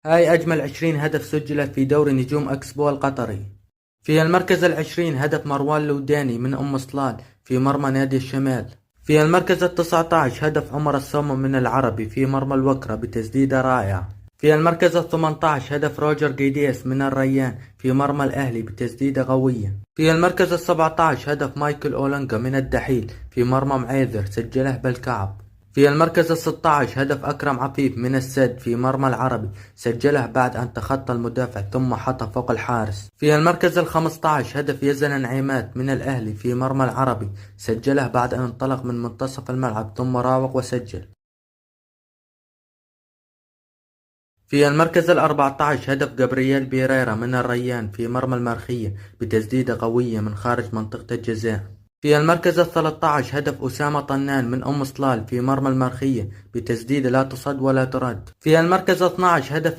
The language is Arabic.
هاي أجمل 20 هدف سجلت في دوري نجوم أكسبو القطري. في المركز العشرين هدف مروان لوداني من أم صلال في مرمى نادي الشمال. في المركز ال19 هدف عمر الصوم من العربي في مرمى الوكرة بتسديدة رائعة. في المركز ال18 هدف روجر جيديس من الريان في مرمى الأهلي بتسديدة قوية. في المركز ال17 هدف مايكل أولنجا من الدحيل في مرمى معيذر سجله بالكعب. في المركز ال16 هدف أكرم عفيف من السد في مرمى العربي سجله بعد أن تخطى المدافع ثم حطه فوق الحارس. في المركز ال15 هدف يزن نعيمات من الأهلي في مرمى العربي سجله بعد أن انطلق من منتصف الملعب ثم راوغ وسجل. في المركز ال14 هدف جابرييل بيريرا من الريان في مرمى المرخية بتسديدة قوية من خارج منطقة الجزاء. في المركز ال13 هدف أسامة طنان من أم صلال في مرمى المرخية بتسديدة لا تصد ولا ترد. في المركز ال12 هدف